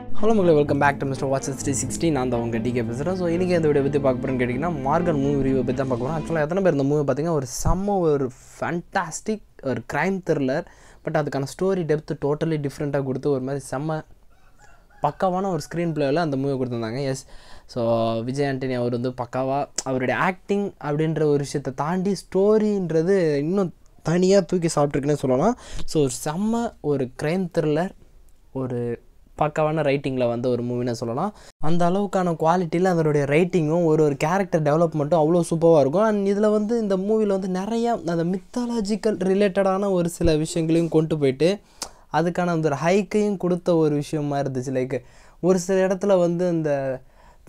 Hello மக்களே, welcome back to Mister Watches 360. நான் தான் உங்கள் டிகே பேசுகிறேன். ஸோ இன்றைக்கி இந்த வீடியோ பற்றி பார்க்க போகிறேன்னு கேட்டிங்கன்னா, மார்கன் மூவி ரிவ்யூ பற்றி தான் பார்க்க போகிறோம். ஆக்சுவலாக எத்தனை பேர் இந்த மூவி பார்த்தீங்கன்னா ஒரு ஃபேண்டாஸ்டிக் ஒரு க்ரைம் த்ரில்லர். பட் அதுக்கான ஸ்டோரி டெப்த்து டோட்டலி டிஃப்ரெண்ட்டாக கொடுத்து ஒரு மாதிரி பக்காவான ஒரு ஸ்க்ரீன் பிளேவில் அந்த மூவி கொடுத்துருந்தாங்க. எஸ், ஸோ விஜய் ஆண்டனி அவர் வந்து பக்காவாக அவருடைய ஆக்டிங் அப்படின்ற ஒரு விஷயத்தை தாண்டி ஸ்டோரின்றது இன்னும் தனியாக தூக்கி சாப்பிட்ருக்குன்னே சொல்லலாம். ஸோ ஒரு க்ரைம் த்ரில்லர், ஒரு பக்காவான ரைட்டிங்கில் வந்து ஒரு மூவின்னு சொல்லலாம். அந்த அளவுக்கான குவாலிட்டியில் அதனுடைய ரைட்டிங்கும் ஒரு கேரக்டர் டெவலப்மெண்ட்டும் அவ்வளோ சூப்பராக இருக்கும். அண்ட் இதில் வந்து இந்த மூவியில் வந்து நிறையா அந்த மித்தாலஜிக்கல் ரிலேட்டடான ஒரு சில விஷயங்களையும் கொண்டு போயிட்டு அதுக்கான அந்த ஒரு ஹைக்கையும் கொடுத்த ஒரு விஷயமா இருந்துச்சு. லைக் ஒரு சில இடத்துல வந்து இந்த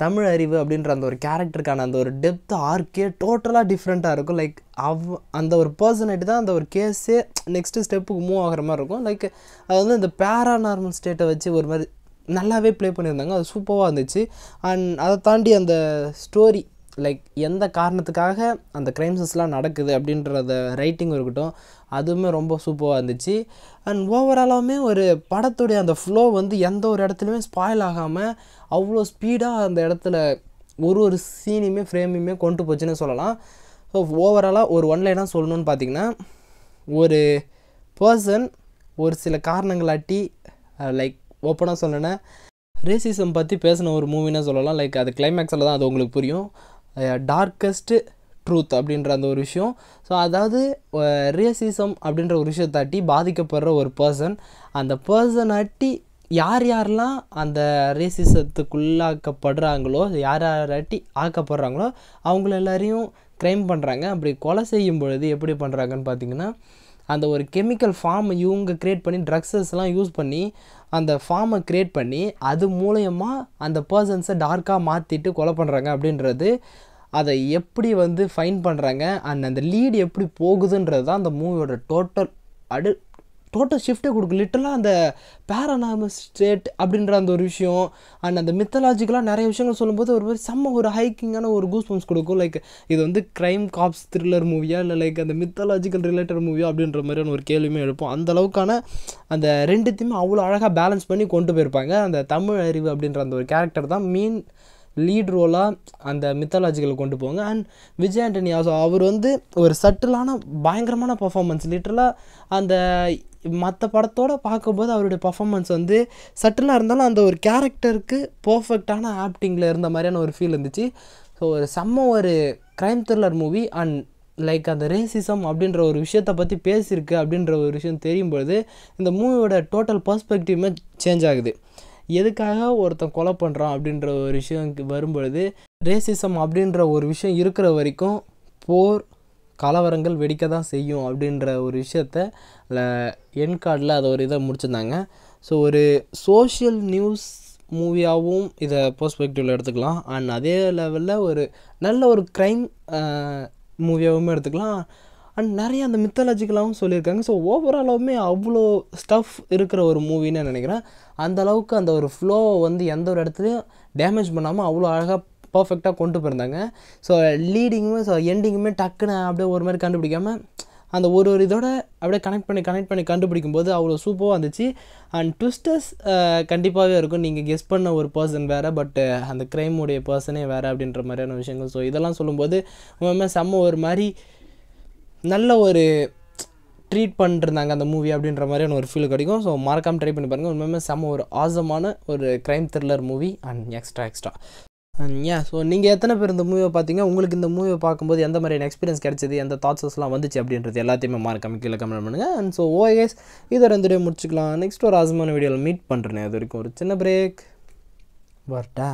தமிழ் அறிவு அப்படின்ற அந்த ஒரு கேரக்டருக்கான அந்த ஒரு டெப்த் ஆர்க்கே டோட்டலாக டிஃப்ரெண்ட்டாக இருக்கும். லைக் அந்த ஒரு பர்சனாலிட்டி தான் அந்த ஒரு கேஸே நெக்ஸ்ட்டு ஸ்டெப்புக்கு மூவ் ஆகிற மாதிரி இருக்கும். லைக் அது வந்து இந்த பேராநார்மல் ஸ்டேட்டை வச்சு ஒரு மாதிரி நல்லாவே ப்ளே பண்ணியிருந்தாங்க. அது சூப்பராக இருந்துச்சு. அண்ட் அதை தாண்டி அந்த ஸ்டோரி லைக் எந்த காரணத்துக்காக அந்த க்ரைம்ஸஸ்லாம் நடக்குது அப்படின்றத ரைட்டிங் இருக்கட்டும், அதுவுமே ரொம்ப சூப்பராக இருந்துச்சு. அண்ட் ஓவராலாகவுமே ஒரு படத்துடைய அந்த ஃப்ளோ வந்து எந்த ஒரு இடத்துலையுமே ஸ்பாயில் ஆகாமல் அவ்வளோ ஸ்பீடாக அந்த இடத்துல ஒரு சீனையுமே ஃப்ரேமையுமே கொண்டு போச்சுன்னு சொல்லலாம். ஸோ ஓவராலாக ஒரு ஒன்லைனாக சொல்லணும்னு பார்த்திங்கன்னா, ஒரு பர்சன் ஒரு சில காரணங்களாட்டி லைக் ஓப்பனாக சொல்லணுன்னா ரேசிசம் பற்றி பேசின ஒரு மூவின்னு சொல்லலாம். லைக் அது கிளைமேக்ஸில் தான் அது உங்களுக்கு புரியும். டார்க்கஸ்ட்டு ட்ரூத் அப்படின்ற அந்த ஒரு விஷயம். ஸோ அதாவது ரேசிசம் அப்படின்ற ஒரு விஷயத்தாட்டி பாதிக்கப்படுற ஒரு பர்சன், அந்த பர்சனாட்டி யாரெல்லாம் அந்த ரேசிசத்துக்குள்ளாக்கப்படுறாங்களோ, யாராட்டி ஆக்கப்படுறாங்களோ அவங்கள எல்லாரையும் க்ரைம் பண்ணுறாங்க. அப்படி கொலை செய்யும் பொழுது எப்படி பண்ணுறாங்கன்னு பார்த்திங்கன்னா, அந்த ஒரு கெமிக்கல் ஃபார்ம் இவங்க க்ரியேட் பண்ணி ட்ரக்ஸஸ்லாம் யூஸ் பண்ணி அந்த ஃபார்மை க்ரியேட் பண்ணி அது மூலயமா அந்த பர்சன்ஸை டார்க்காக மாற்றிட்டு கொலை பண்ணுறாங்க அப்படின்றது. அதை எப்படி வந்து ஃபைன் பண்ணுறாங்க அண்ட் அந்த லீடு எப்படி போகுதுன்றது தான் அந்த மூவியோட டோட்டல் ஷிஃப்ட்டே கொடுக்கும். லிட்டரலாக அந்த பேரானார்மல் ஸ்டேட் அப்படின்ற அந்த ஒரு விஷயம் அண்ட் அந்த மித்தலாஜிக்கலாக நிறைய விஷயங்கள் சொல்லும்போது ஒரு மாதிரி ஒரு ஹைக்கிங்கான ஒரு கூஸ்பம்ஸ் கொடுக்கும். லைக் இது வந்து க்ரைம் காப்ஸ் த்ரில்லர் மூவியா இல்லை லைக் அந்த மித்தலாஜிக்கல் ரிலேட்டட் மூவியா அப்படின்ற மாதிரியான ஒரு கேள்வியுமே எழுப்போம். அந்த அளவுக்கான அந்த ரெண்டுத்தையுமே அவ்வளோ அழகாக பேலன்ஸ் பண்ணி கொண்டு போயிருப்பாங்க. அந்த தமிழ் அறிவு அப்படின்ற அந்த ஒரு கேரக்டர் தான் மெயின் லீட் ரோலாக அந்த மித்தாலஜிக்கல் கொண்டு போவாங்க. அண்ட் விஜய் ஆண்டனி அவர் வந்து ஒரு சட்டிலான பயங்கரமான பர்ஃபார்மன்ஸ். லிட்டரலாக அந்த மற்ற படத்தோடு பார்க்கும்போது அவருடைய பர்ஃபார்மன்ஸ் வந்து சட்டிலாக இருந்தாலும் அந்த ஒரு கேரக்டருக்கு பர்ஃபெக்டான ஆக்டிங்கில் இருந்த மாதிரியான ஒரு ஃபீல் இருந்துச்சு. ஸோ ஒரு crime thriller movie and like அந்த ரேசிசம் அப்படின்ற ஒரு விஷயத்தை பற்றி பேசியிருக்கு அப்படின்ற ஒரு விஷயம் தெரியும்பொழுது இந்த மூவியோட டோட்டல் பர்ஸ்பெக்டிவ்மே சேஞ்ச் ஆகுது. எதுக்காக ஒருத்தன் கொலை பண்ணுறான் அப்படின்ற ஒரு விஷயம் வரும்பொழுது ரேசிசம் அப்படின்ற ஒரு விஷயம் இருக்கிற வரைக்கும் போர் கலவரங்கள் வெடிக்க தான் செய்யும் அப்படின்ற ஒரு விஷயத்த என் கார்டில் அதை ஒரு இதை முடிச்சிருந்தாங்க. ஸோ ஒரு சோஷியல் நியூஸ் மூவியாகவும் இதை பர்ஸ்பெக்டிவில் எடுத்துக்கலாம். அண்ட் அதே லெவலில் ஒரு நல்ல ஒரு க்ரைம் மூவியாகவும் எடுத்துக்கலாம். அண்ட் நிறைய அந்த மித்தாலஜிக்கலாகவும் சொல்லியிருக்காங்க. ஸோ ஓவராலாகவுமே அவ்வளோ ஸ்டஃப் இருக்கிற ஒரு மூவின்னு நினைக்கிறேன். அந்தளவுக்கு அந்த ஒரு ஃப்ளோவை வந்து எந்த ஒரு இடத்துலையும் டேமேஜ் பண்ணாமல் அவ்வளோ அழகாக பர்ஃபெக்டாக கொண்டு போயிருந்தாங்க. ஸோ லீடிங்குமே எண்டிங்குமே டக்குன்னு அப்படியே ஒரு மாதிரி கண்டுபிடிக்காமல் அந்த ஒரு இதோட அப்படியே கனெக்ட் பண்ணி கண்டுபிடிக்கும்போது அவ்வளோ சூப்பராக இருந்துச்சு. அண்ட் ட்விஸ்டர்ஸ் கண்டிப்பாகவே இருக்கும். நீங்கள் கெஸ் பண்ண ஒரு பர்சன் வேறு, பட் அந்த க்ரைமுடைய பர்சனே வேறு அப்படின்ற மாதிரியான விஷயங்கள். ஸோ இதெல்லாம் சொல்லும்போது உண்மையுமே ஒரு மாதிரி நல்ல ஒரு ட்ரீட் பண்ணிருந்தாங்க அந்த மூவி அப்படின்ற மாதிரியான ஒரு ஃபீல் கிடைக்கும். ஸோ மறக்காமல் ட்ரை பண்ணி பாருங்கள். உண்மையுமே ஒரு ஆசமான ஒரு crime thriller movie and extra and so நீங்கள் எத்தனை பேர் இந்த மூவியை பார்த்தீங்க, உங்களுக்கு இந்த மூவியை பார்க்கும்போது எந்த மாதிரியான எக்ஸ்பீரியன்ஸ் கிடைச்சது, எந்த தாட்ஸஸ்லாம் வந்துச்சு அப்படின்றது எல்லாத்தையுமே மறக்காமல் கீழே கமெண்ட் பண்ணுங்கள். அண்ட் ஸோ ஓஎஸ் இதை 2 வீடியோ முடிச்சுக்கலாம். நெக்ஸ்ட் ஒரு ஆசமான வீடியோவில் மீட் பண்ணுறேன். அது வரைக்கும் ஒரு சின்ன பிரேக் வரட்டா.